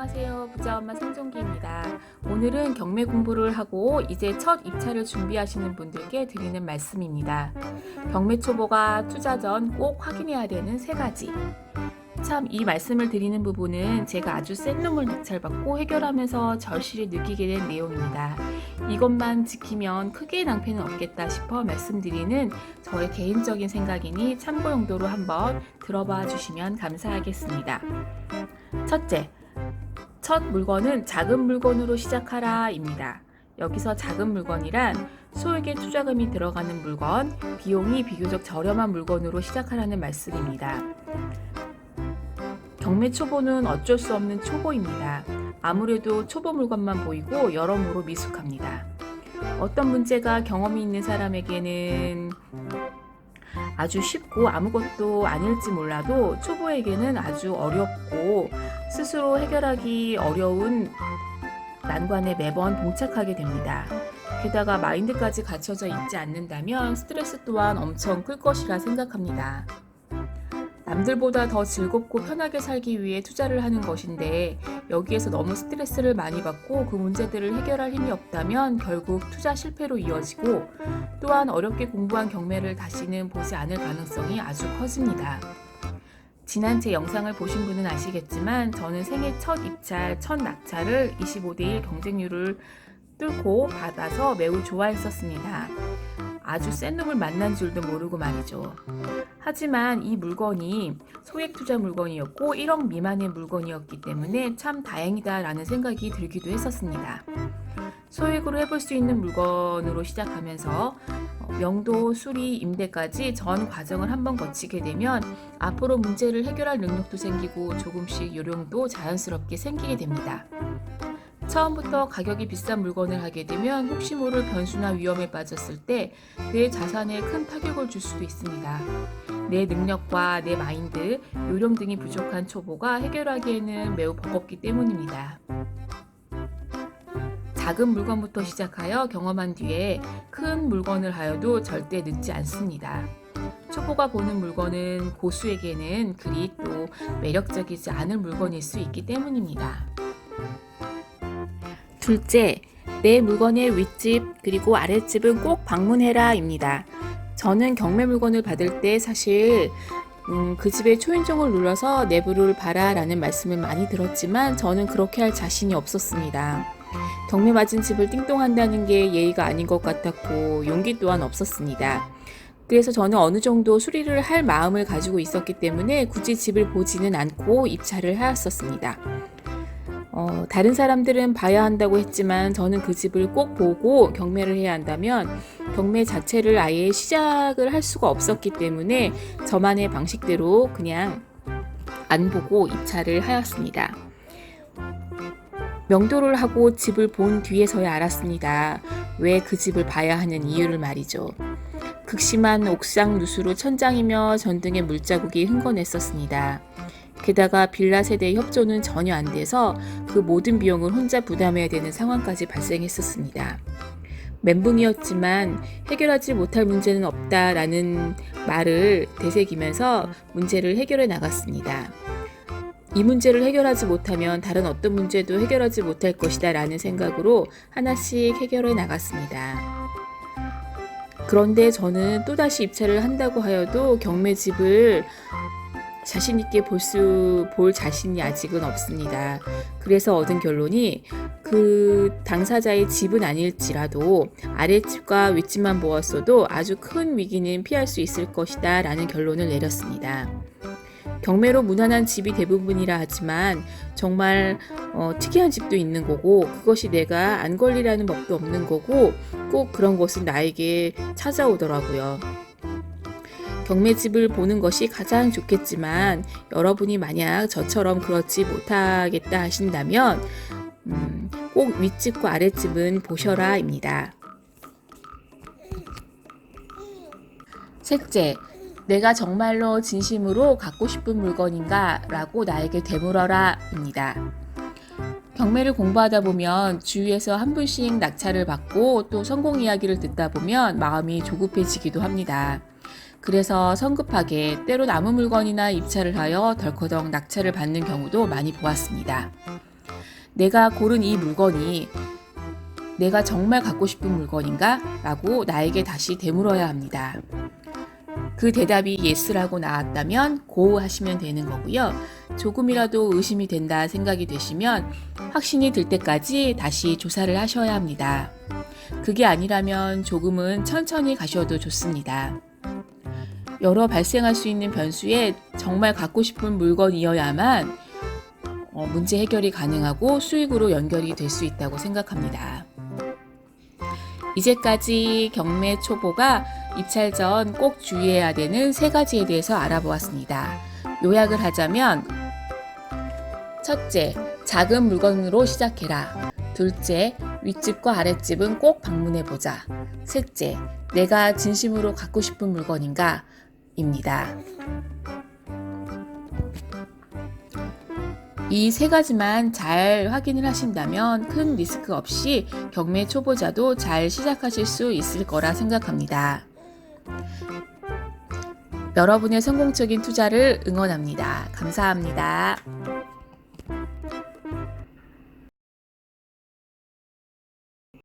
안녕하세요. 부자엄마 생존기입니다. 오늘은 경매 공부를 하고 이제 첫 입찰을 준비하시는 분들께 드리는 말씀입니다. 경매 초보가 투자 전 꼭 확인해야 되는 3가지. 참 이 말씀을 드리는 부분은 제가 아주 센 놈을 낙찰받고 해결하면서 절실히 느끼게 된 내용입니다. 이것만 지키면 크게 낭패는 없겠다 싶어 말씀드리는 저의 개인적인 생각이니 참고 용도로 한번 들어봐 주시면 감사하겠습니다. 첫째, 첫 물건은 작은 물건으로 시작하라 입니다. 여기서 작은 물건이란 소액의 투자금이 들어가는 물건, 비용이 비교적 저렴한 물건으로 시작하라는 말씀입니다. 경매 초보는 어쩔 수 없는 초보입니다. 아무래도 초보 물건만 보이고 여러모로 미숙합니다. 어떤 문제가 경험이 있는 사람에게는 아주 쉽고 아무것도 아닐지 몰라도 초보에게는 아주 어렵고 스스로 해결하기 어려운 난관에 매번 봉착하게 됩니다. 게다가 마인드까지 갖춰져 있지 않는다면 스트레스 또한 엄청 클 것이라 생각합니다. 남들보다 더 즐겁고 편하게 살기 위해 투자를 하는 것인데 여기에서 너무 스트레스를 많이 받고 그 문제들을 해결할 힘이 없다면 결국 투자 실패로 이어지고 또한 어렵게 공부한 경매를 다시는 보지 않을 가능성이 아주 커집니다. 지난 제 영상을 보신 분은 아시겠지만 저는 생애 첫 입찰, 첫 낙찰을 25대1 경쟁률을 뚫고 받아서 매우 좋아했었습니다. 아주 센 놈을 만난 줄도 모르고 말이죠. 하지만 이 물건이 소액 투자 물건이었고 1억 미만의 물건이었기 때문에 참 다행이다 라는 생각이 들기도 했었습니다. 소액으로 해볼 수 있는 물건으로 시작하면서 명도, 수리, 임대까지 전 과정을 한번 거치게 되면 앞으로 문제를 해결할 능력도 생기고 조금씩 요령도 자연스럽게 생기게 됩니다. 처음부터 가격이 비싼 물건을 하게 되면 혹시 모를 변수나 위험에 빠졌을 때 내 자산에 큰 타격을 줄 수도 있습니다. 내 능력과 내 마인드, 요령 등이 부족한 초보가 해결하기에는 매우 버겁기 때문입니다. 작은 물건부터 시작하여 경험한 뒤에 큰 물건을 하여도 절대 늦지 않습니다. 초보가 보는 물건은 고수에게는 그리 또 매력적이지 않을 물건일 수 있기 때문입니다. 둘째, 내 물건의 윗집 그리고 아랫집은 꼭 방문해라 입니다. 저는 경매 물건을 받을 때 사실 그 집의 초인종을 눌러서 내부를 봐라 라는 말씀을 많이 들었지만 저는 그렇게 할 자신이 없었습니다. 경매 맞은 집을 띵동한다는 게 예의가 아닌 것 같았고 용기 또한 없었습니다. 그래서 저는 어느 정도 수리를 할 마음을 가지고 있었기 때문에 굳이 집을 보지는 않고 입찰을 하였었습니다. 다른 사람들은 봐야 한다고 했지만 저는 그 집을 꼭 보고 경매를 해야 한다면 경매 자체를 아예 시작을 할 수가 없었기 때문에 저만의 방식대로 그냥 안 보고 입찰을 하였습니다. 명도를 하고 집을 본 뒤에서야 알았습니다. 왜 그 집을 봐야 하는 이유를 말이죠. 극심한 옥상 누수로 천장이며 전등의 물자국이 흥건했었습니다. 게다가 빌라 세대의 협조는 전혀 안 돼서 그 모든 비용을 혼자 부담해야 되는 상황까지 발생했었습니다. 멘붕이었지만 해결하지 못할 문제는 없다라는 말을 되새기면서 문제를 해결해 나갔습니다. 이 문제를 해결하지 못하면 다른 어떤 문제도 해결하지 못할 것이다 라는 생각으로 하나씩 해결해 나갔습니다. 그런데 저는 또다시 입찰을 한다고 하여도 경매집을 자신있게 볼 자신이 아직은 없습니다. 그래서 얻은 결론이 그 당사자의 집은 아닐지라도 아랫집과 윗집만 보았어도 아주 큰 위기는 피할 수 있을 것이다 라는 결론을 내렸습니다. 경매로 무난한 집이 대부분이라 하지만 정말 특이한 집도 있는 거고 그것이 내가 안 걸리라는 법도 없는 거고 꼭 그런 것은 나에게 찾아오더라고요. 경매집을 보는 것이 가장 좋겠지만 여러분이 만약 저처럼 그렇지 못하겠다 하신다면 꼭 윗집과 아랫집은 보셔라 입니다. 셋째, 내가 정말로 진심으로 갖고 싶은 물건인가 라고 나에게 되물어라 입니다. 경매를 공부하다 보면 주위에서 한 분씩 낙찰을 받고 또 성공 이야기를 듣다 보면 마음이 조급해지기도 합니다. 그래서 성급하게 때로 남은 물건이나 입찰을 하여 덜커덕 낙찰을 받는 경우도 많이 보았습니다. 내가 고른 이 물건이 내가 정말 갖고 싶은 물건인가? 라고 나에게 다시 되물어야 합니다. 그 대답이 예스라고 나왔다면 고 하시면 되는 거고요. 조금이라도 의심이 된다 생각이 되시면 확신이 들 때까지 다시 조사를 하셔야 합니다. 그게 아니라면 조금은 천천히 가셔도 좋습니다. 여러 발생할 수 있는 변수에 정말 갖고 싶은 물건이어야만 문제 해결이 가능하고 수익으로 연결이 될 수 있다고 생각합니다. 이제까지 경매 초보가 입찰 전 꼭 주의해야 되는 3가지에 대해서 알아보았습니다. 요약을 하자면 첫째, 작은 물건으로 시작해라. 둘째, 윗집과 아랫집은 꼭 방문해보자. 셋째, 내가 진심으로 갖고 싶은 물건인가? 입니다. 이 3가지만 잘 확인을 하신다면 큰 리스크 없이 경매 초보자도 잘 시작하실 수 있을 거라 생각합니다. 여러분의 성공적인 투자를 응원합니다. 감사합니다.